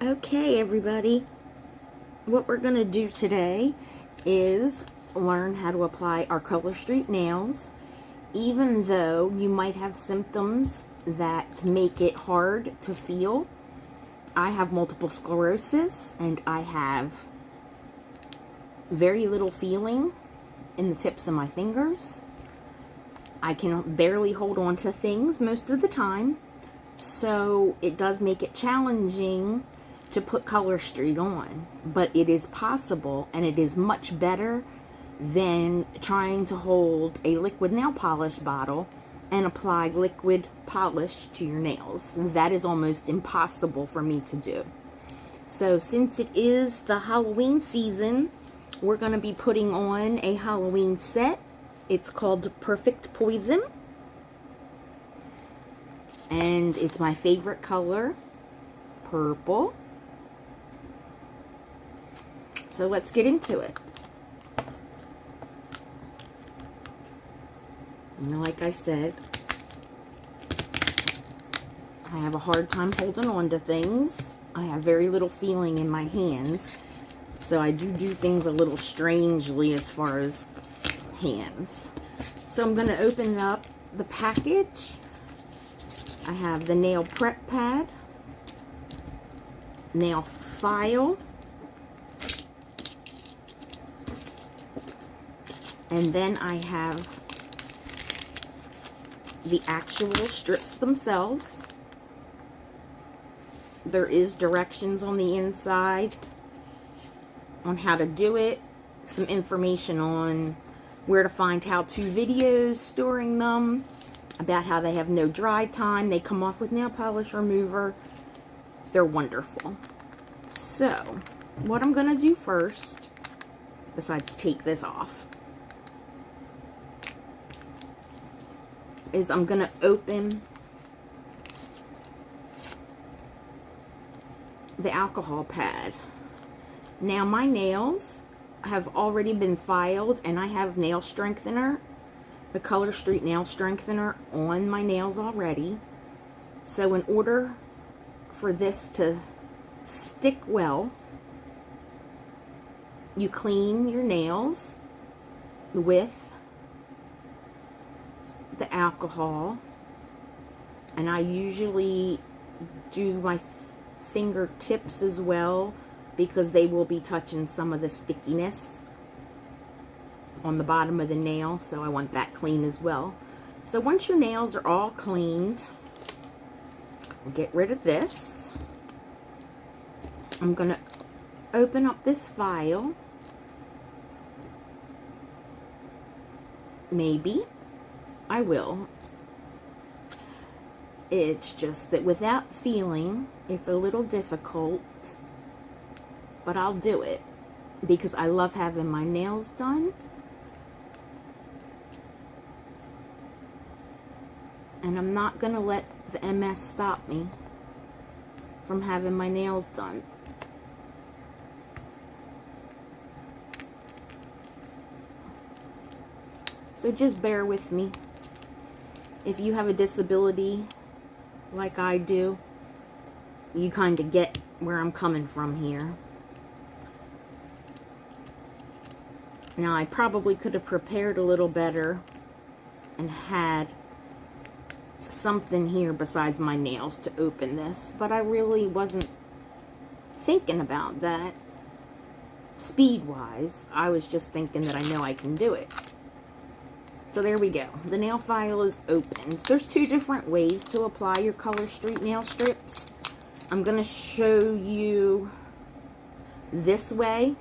Okay, everybody, what we're going to do today is learn how to apply our Color Street nails. Even though you might have symptoms that make it hard to feel, I have multiple sclerosis and I have very little feeling in the tips of my fingers. I can barely hold on to things most of the time, so it does make it challenging to put Color Street on, but it is possible, and it is much better than trying to hold a liquid nail polish bottle and apply liquid polish to your nails. That is almost impossible for me to do. So since it is the Halloween season, we're going to be putting on a Halloween set. It's called Perfect Poison, and it's my favorite color, purple. So let's get into it. Like I said, I have a hard time holding on to things. I have very little feeling in my hands, so I do things a little strangely as far as hands. So I'm going to open up the package. I have the nail prep pad, nail file, and then I have the actual strips themselves. There is directions on the inside on how to do it, some information on where to find how-to videos storing them, about how they have no dry time. They come off with nail polish remover. They're wonderful. So, what I'm going to do first, besides take this off, is I'm going to open the alcohol pad. Now, my nails have already been filed, and I have nail strengthener, the Color Street nail strengthener, on my nails already. So in order for this to stick well, you clean your nails with the alcohol, and I usually do my fingertips as well, because they will be touching some of the stickiness on the bottom of the nail, so I want that clean as well. So once your nails are all cleaned, we'll get rid of this. I'm going to open up this file. Maybe I will. It's just that without feeling, it's a little difficult, but I'll do it because I love having my nails done. And I'm not going to let the MS stop me from having my nails done. So just bear with me. If you have a disability like I do, you kind of get where I'm coming from here. Now, I probably could have prepared a little better and had something here besides my nails to open this, but I really wasn't thinking about that speed-wise. I was just thinking that I know I can do it. So there we go. The nail file is open. There's two different ways to apply your Color Street nail strips. I'm going to show you this way,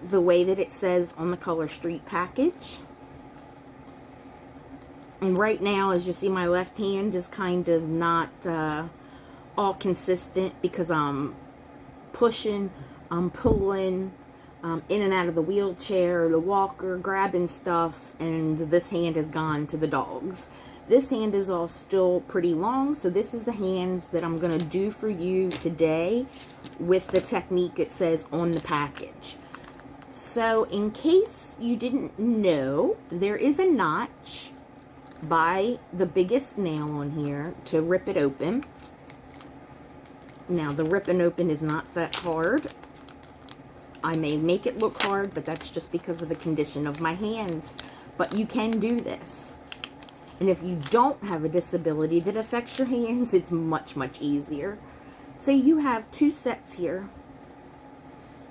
the way that it says on the Color Street package. And right now, as you see, my left hand is kind of not all consistent because I'm pushing, I'm pulling in and out of the wheelchair, the walker, grabbing stuff, and this hand has gone to the dogs. This hand is all still pretty long, so this is the hands that I'm going to do for you today with the technique it says on the package. So in case you didn't know, there is a notch by the biggest nail on here to rip it open. Now, the rip and open is not that hard. I may make it look hard, but that's just because of the condition of my hands. But you can do this. And if you don't have a disability that affects your hands, it's much, much easier. So you have 2 sets here.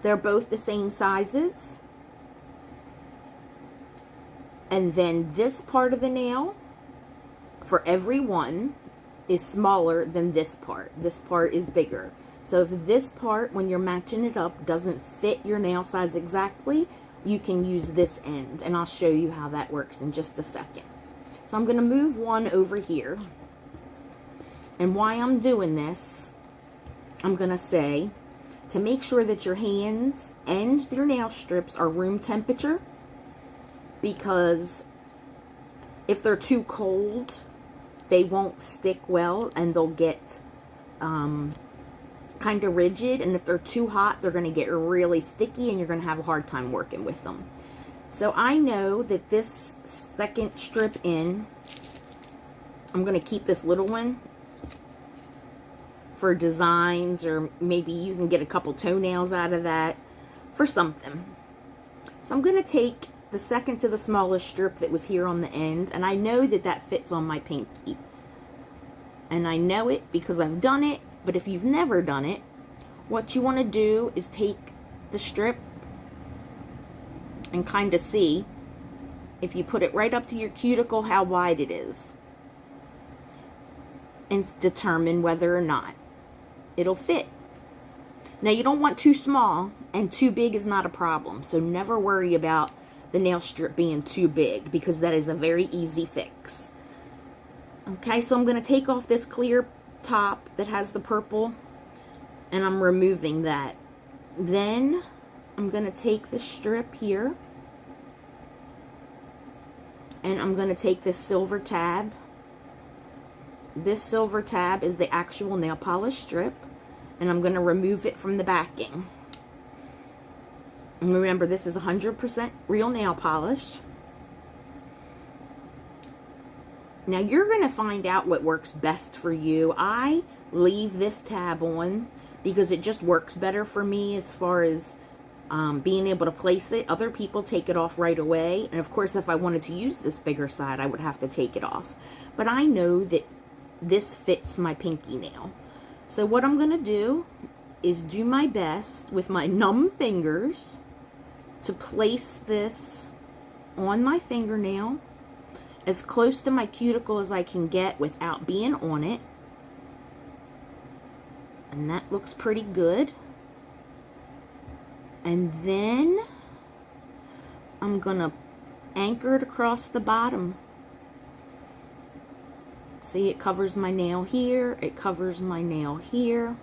They're both the same sizes. And then this part of the nail, for every one, is smaller than this part. This part is bigger. So if this part, when you're matching it up, doesn't fit your nail size exactly, you can use this end. And I'll show you how that works in just a second. So I'm going to move one over here. And why I'm doing this, I'm going to say, to make sure that your hands and your nail strips are room temperature, because if they're too cold, they won't stick well and they'll get kind of rigid. And if they're too hot, they're going to get really sticky and you're going to have a hard time working with them. So I know that this second strip in, I'm going to keep this little one for designs, or maybe you can get a couple toenails out of that for something. So I'm going to take the second to the smallest strip that was here on the end, and I know that that fits on my pinky. And I know it because I've done it, but if you've never done it, what you want to do is take the strip and kind of see, if you put it right up to your cuticle, how wide it is, and determine whether or not it'll fit. Now, you don't want too small, and too big is not a problem, so never worry about the nail strip being too big, because that is a very easy fix. Okay, so I'm going to take off this clear top that has the purple, and I'm removing that. Then I'm going to take the strip here, and I'm going to take this silver tab. This silver tab is the actual nail polish strip, and I'm going to remove it from the backing. And remember, this is 100% real nail polish. Now, you're going to find out what works best for you. I leave this tab on because it just works better for me as far as being able to place it. Other people take it off right away. And of course, if I wanted to use this bigger side, I would have to take it off. But I know that this fits my pinky nail. So what I'm going to do is do my best with my numb fingers to place this on my fingernail as close to my cuticle as I can get without being on it. And that looks pretty good. And then I'm gonna anchor it across the bottom. See, it covers my nail here, it covers my nail here.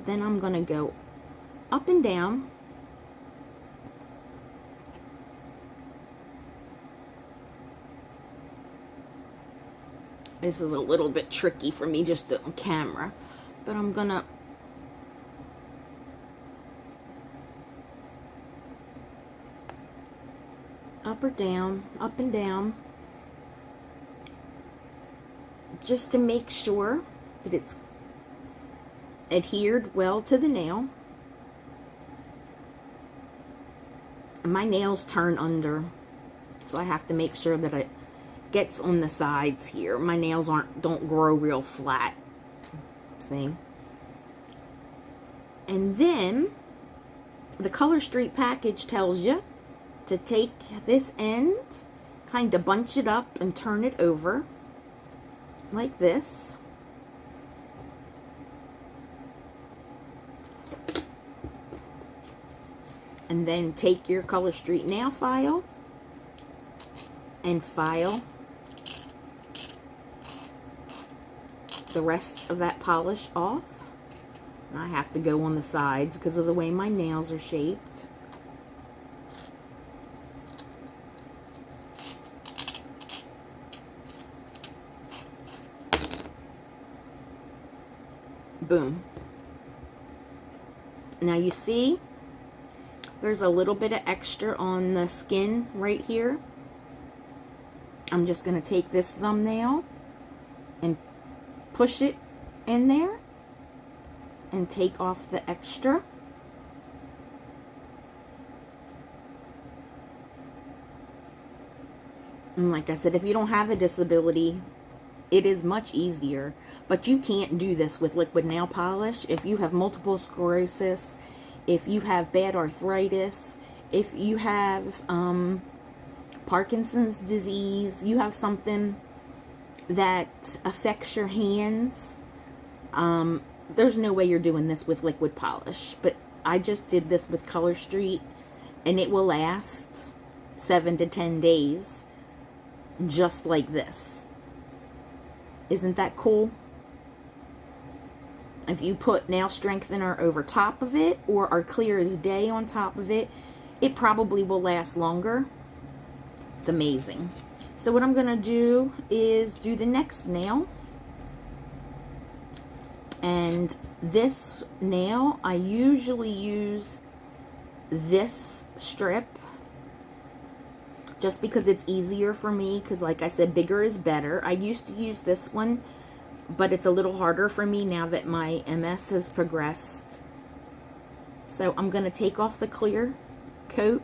Then I'm gonna go up and down. This is a little bit tricky for me just on camera, but I'm gonna up or down, up and down, just to make sure that it's adhered well to the nail. And my nails turn under, so I have to make sure that it gets on the sides here. My nails don't grow real flat. See? And then the Color Street package tells you to take this end, kind of bunch it up and turn it over like this. And then take your Color Street nail file and file the rest of that polish off. And I have to go on the sides because of the way my nails are shaped. Boom. Now you see, there's a little bit of extra on the skin right here. I'm just going to take this thumbnail and push it in there. and take off the extra. And like I said, if you don't have a disability, it is much easier. But you can't do this with liquid nail polish. If you have multiple sclerosis, if you have bad arthritis, if you have Parkinson's disease, you have something that affects your hands, there's no way you're doing this with liquid polish. But I just did this with Color Street, and it will last 7 to 10 days just like this. Isn't that cool? If you put nail strengthener over top of it, or our clear as day on top of it, it probably will last longer. It's amazing. So what I'm going to do is do the next nail. And this nail, I usually use this strip just because it's easier for me, because like I said, bigger is better. I used to use this one, but it's a little harder for me now that my MS has progressed. So I'm going to take off the clear coat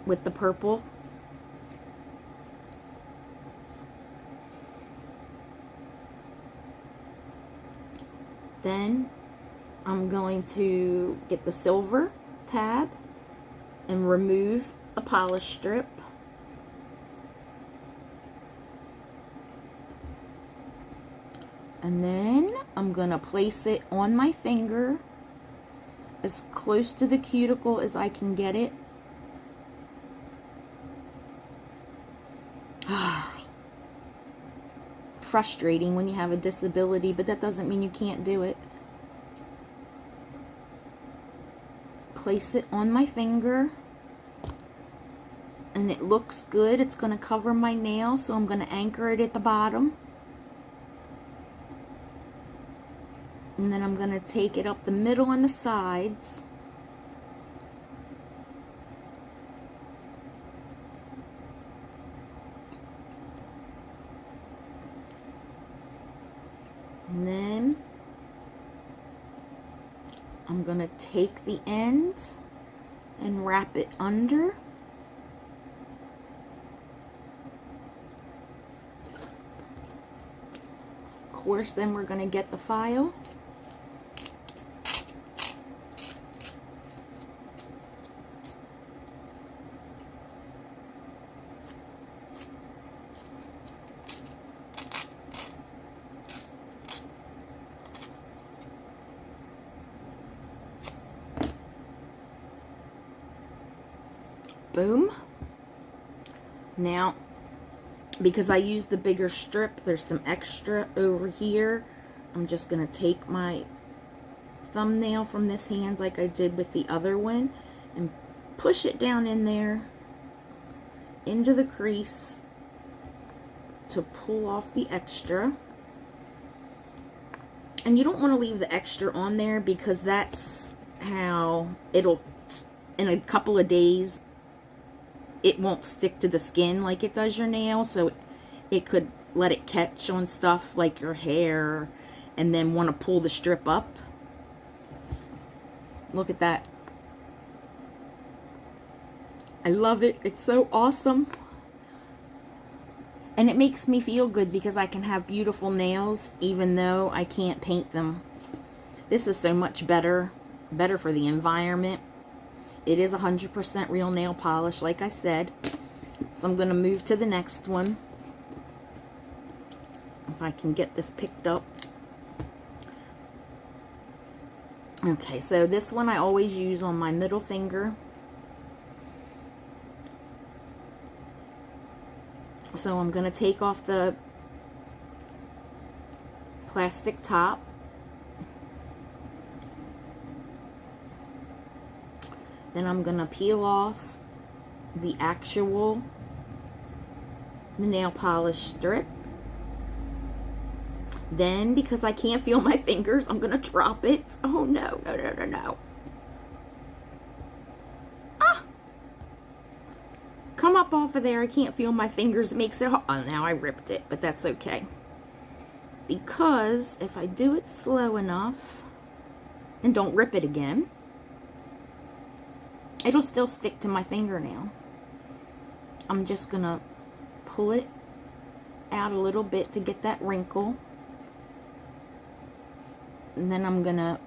with the purple. Then I'm going to get the silver tab and remove a polish strip. And then I'm going to place it on my finger as close to the cuticle as I can get it. Frustrating when you have a disability, but that doesn't mean you can't do it. Place it on my finger, and it looks good. It's going to cover my nail, so I'm going to anchor it at the bottom. And then I'm going to take it up the middle and the sides. And then I'm going to take the end and wrap it under. Of course, then we're going to get the file. Boom. Now, because I used the bigger strip, there's some extra over here. I'm just going to take my thumbnail from this hand like I did with the other one and push it down in there into the crease to pull off the extra. And you don't want to leave the extra on there, because that's how it'll, in a couple of days, it won't stick to the skin like it does your nail, so it could let it catch on stuff like your hair and then want to pull the strip up. Look at that. I love it. It's so awesome. And it makes me feel good because I can have beautiful nails even though I can't paint them. This is so much better for the environment. It is 100% real nail polish, like I said. So I'm going to move to the next one. If I can get this picked up. Okay, so this one I always use on my middle finger. So I'm going to take off the plastic top. Then I'm going to peel off the actual nail polish strip. Then, because I can't feel my fingers, I'm going to drop it. Oh, no, no, no, no, no. Ah! Come up off of there. I can't feel my fingers. It makes it hard. Oh, now I ripped it, but that's okay. because if I do it slow enough and don't rip it again, it'll still stick to my fingernail. I'm just gonna pull it out a little bit to get that wrinkle, and then I'm gonna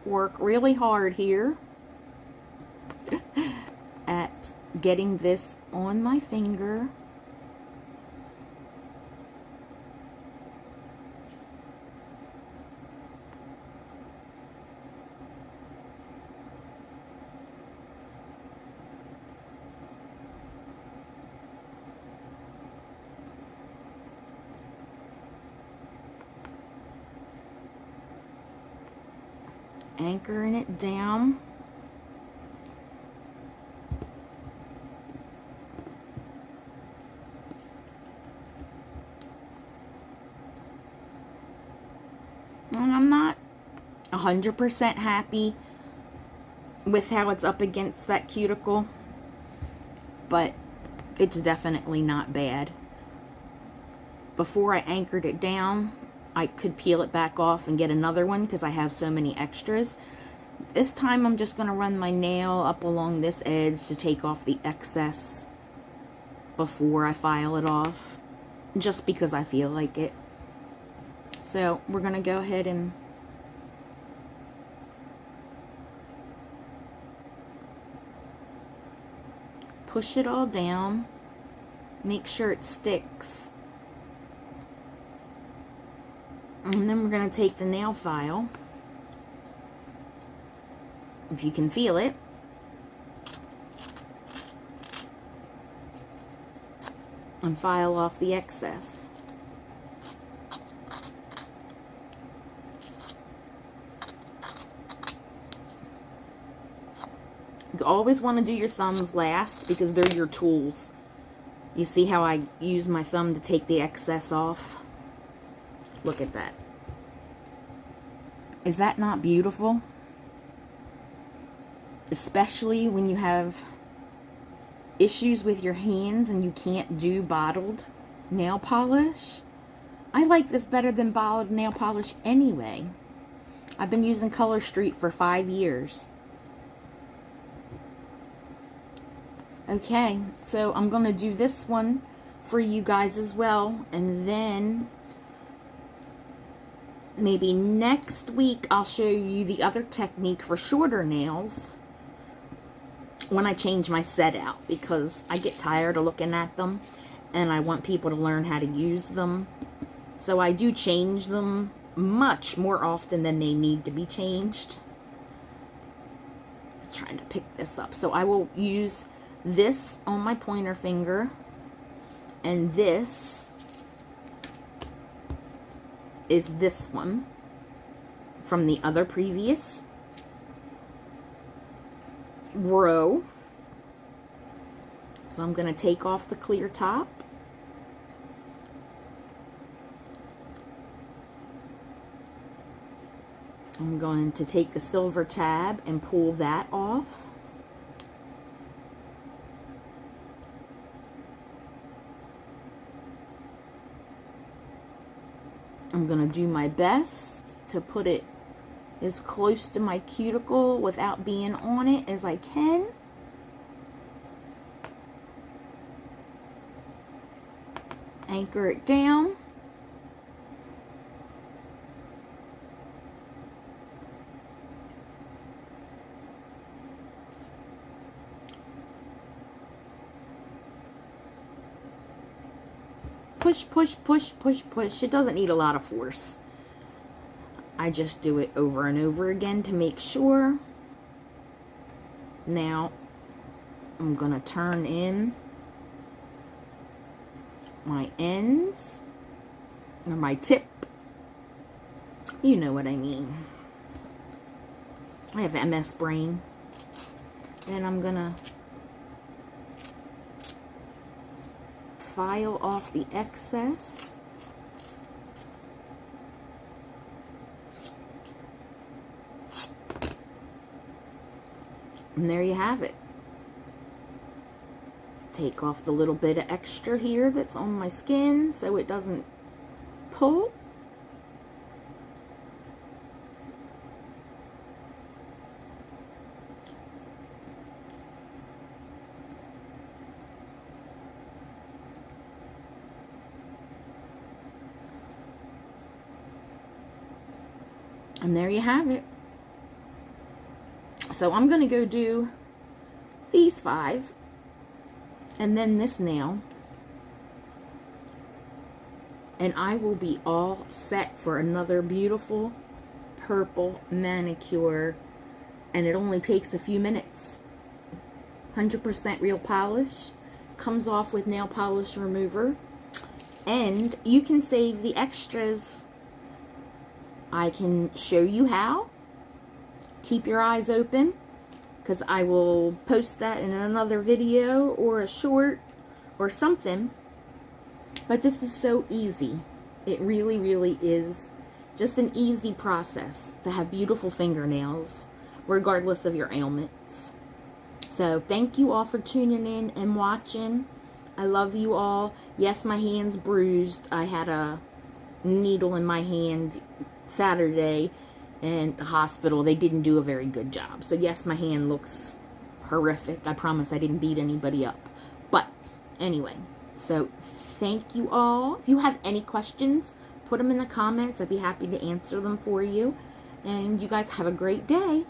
work really hard here at getting this on my finger. Anchoring it down. And I'm not 100% happy with how it's up against that cuticle, but it's definitely not bad. Before I anchored it down, I could peel it back off and get another one because I have so many extras. This time I'm just going to run my nail up along this edge to take off the excess before I file it off, just because I feel like it. So we're going to go ahead and push it all down, make sure it sticks. And then we're going to take the nail file, if you can feel it, and file off the excess. You always want to do your thumbs last because they're your tools. You see how I use my thumb to take the excess off? Look at that. Is that not beautiful? Especially when you have issues with your hands and you can't do bottled nail polish. I like this better than bottled nail polish anyway. I've been using Color Street for 5 years. Okay, so I'm going to do this one for you guys as well, and then maybe next week I'll show you the other technique for shorter nails when I change my set out, because I get tired of looking at them and I want people to learn how to use them. So I do change them much more often than they need to be changed. I'm trying to pick this up. So I will use this on my pointer finger, and this is this one from the other previous row. So I'm going to take off the clear top. I'm going to take the silver tab and pull that off. I'm going to do my best to put it as close to my cuticle without being on it as I can. Anchor it down. Push, push, push, push, push. It doesn't need a lot of force. I just do it over and over again to make sure. Now, I'm going to turn in my ends, or my tip. You know what I mean. I have MS brain. Then I'm going to file off the excess. And there you have it. Take off the little bit of extra here that's on my skin so it doesn't pull. And there you have it. So I'm going to go do these 5 and then this nail, and I will be all set for another beautiful purple manicure. And it only takes a few minutes. 100% real polish, comes off with nail polish remover, and you can save the extras. I can show you how. Keep your eyes open, because I will post that in another video or a short or something. But this is so easy. It really, really is just an easy process to have beautiful fingernails, regardless of your ailments. So thank you all for tuning in and watching. I love you all. Yes, my hand's bruised. I had a needle in my hand Saturday, and the hospital, they didn't do a very good job. So yes, my hand looks horrific. I promise I didn't beat anybody up. But anyway, so thank you all. If you have any questions, put them in the comments. I'd be happy to answer them for you. And you guys have a great day.